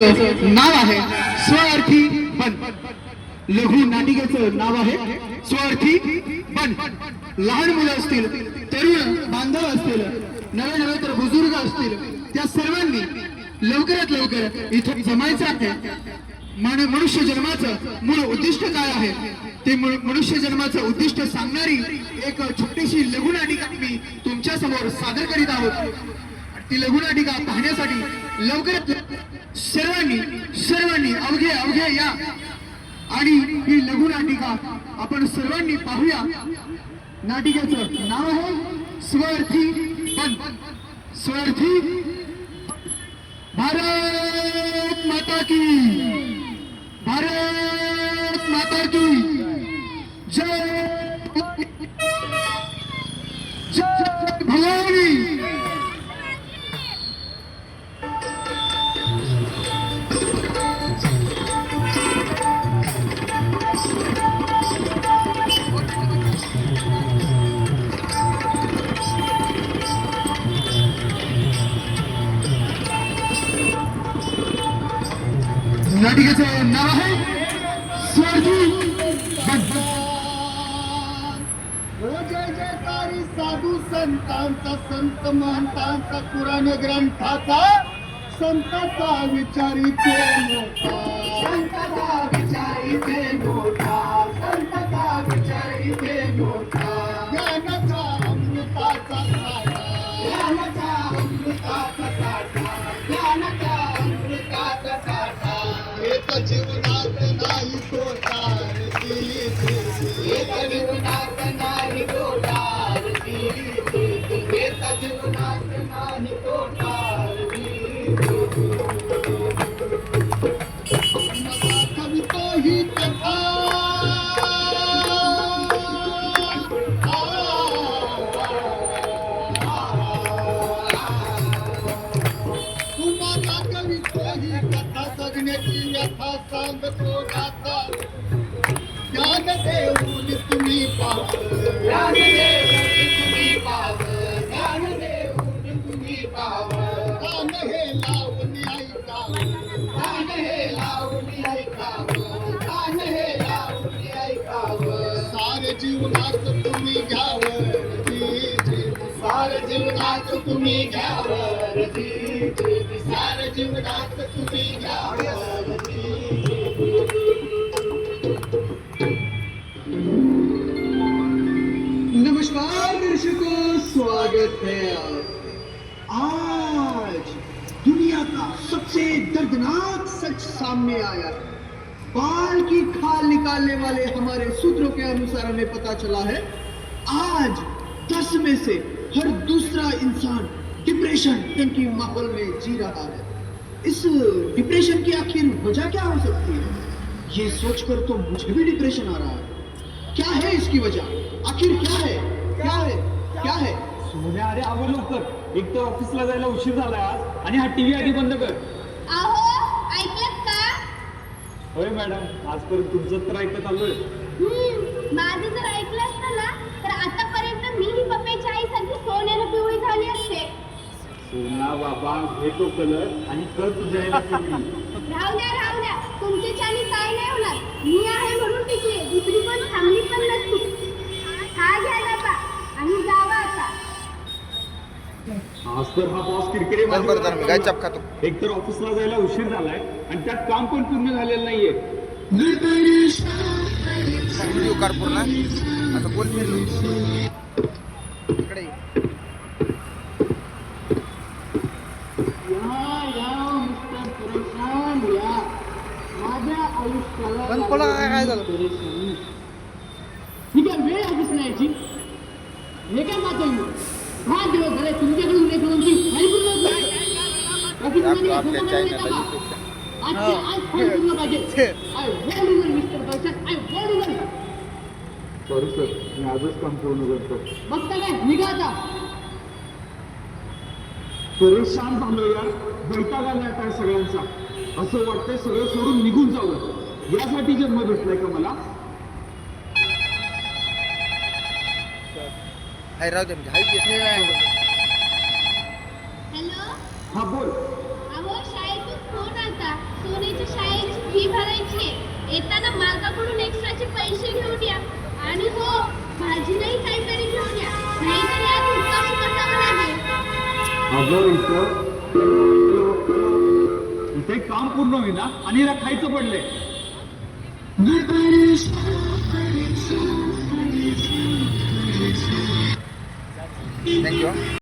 नाव आहे स्वार्थी बन. लघु नाटिकेचं नाव आहे स्वार्थी बन. लहान मुलं असतील, तरुण बांधव असतील, नवे नवे तर बुजुर्ग असतील, त्या सर्वांनी लवकरात लवकर इथे जमायचं आहे. मनुष्य जन्माचं मूळ उद्दिष्ट काय आहे ते मनुष्य जन्माचं उद्दिष्ट सांगणारी एक छोटीशी लघु नाटिका मी तुमच्या समोर सादर करीत आहोत. ती लघु नाटिका पाहण्यासाठी लवकरात सर्वांनी अवघे या आणि ही लघु नाटिका आपण सर्वांनी पाहूया. नाटिकेचं नाव आहे स्वार्थी बन. स्वार्थी. भारत माता की, भारत माता की जय. जय भवानी. नाटिकेचं नाव आहे स्वार्थी बन. जय जयकारी साधू संतांचा, संत महंतांचा, पुराण ग्रंथाचा, संताचा विचारिते मोठा, संताचा विचारिते मोठा, संताचा विचारिते मोठा. ज्ञानाचा अमृताचा साठा, ज्ञानाचा अमृताचा साठा, ज्ञानाचा अमृताचा साठा. एक जीवनात नाही तोटा, एक जीवनात नाही तोटा, एक जीवनात नाही तोटा. कविता ही कथा तुम्हाला कविता ही कथा जगण्याची व्यथा सांगतो गाथा. ज्ञान देऊन तुम्ही पाहावं, ज्ञान देऊन तुम्ही पाहावं, ज्ञान देऊन तुम्ही पाहावं. कान हे लावून ऐकावं, कान हे लावून ऐकावं, कान हे लावून ऐकावं. सारे जीवनात तुम्ही घ्यावं, सारे जीवनात तुम्ही घ्यावं, सारे जीवनात तुम्ही घ्यावं. नमस्कार दर्शकों, स्वागत है. आज दुनिया का सबसे दर्दनाक सच सामने आया. बाल की खाल निकालने वाले हमारे सूत्रों के अनुसार हमें पता चला है आज 10 में से हर दूसरा इंसान डिप्रेशन की माहौल में जी रहा है. इस डिप्रेशन की आखिर वजह क्या हो सकती है, ये सोचकर तो मुझे भी डिप्रेशन आ रहा है. क्या है इसकी वजह, आखिर क्या है, क्या है, क्या है? सोन्या, अरे आवर लवकर, एक तर ऑफिसला जायला उशीर झाला आज, आणि हा टीव्ही आधी बंद कर. अहो, ऐकलत का? होय मॅडम, आजपर्यंत तुमचं तर ऐकत आलोय. माझं जर ऐकलं असतं ना तर आतापर्यंत मी ही पप्प्याची आई सारखी सोन्यानं पिवळी झाली असते. सोना बाबा, घे तो कलर आणि कर तुझ्या आईला पिवळी. राहू द्या, तुमची चाली काय नाही होणार. मी आहे म्हणून टिकली, दुसरी कोण थांबली पण नसती. हा घ्या डबा आणि जावा आता. आज तर हा बॉस किरकिरे काय चप खातो. एक तर ऑफिसला जायला उशीर झालाय आणि त्यात काम पण पूर्ण झालेलं नाहीये. व्हिडिओ काढ पूर्ण. आता कोण इकडे माझ्या आयुष्याला पण कोणा काय झालं. ठीक आहे, वेळ आधीच नाही याची. हे काय मागेल मी 10 दिवस झाले तुमच्याकडून एक नोंदणी ऐकून बाकी तुम्हाला आज फोन पूर्ण पाहिजे. I want you mister Darshan, I want you. Sorry sir, मी आजच काम पूर्ण करतो. बघता काय, निघा आता. परेशान झालो यार, वैताग आलाय आता सगळ्यांचा. असं वाटतंय सगळं सोडून निघून जावं. यासाठी जन्म भेटलाय का मला? राहू दे म्हणजे हॅलो, हा बोल. अहो शाळेतून फोन आलता. येताना मालकाकडून एक्स्ट्राचे पैसे घेऊन या आणि हो भाजीलाही काहीतरी घेऊन या नाहीतर या उपाशी बसावं लागेल. अगं इथे काम पूर्ण होईना आणि हिला खायचं पडलंय. थँक्यू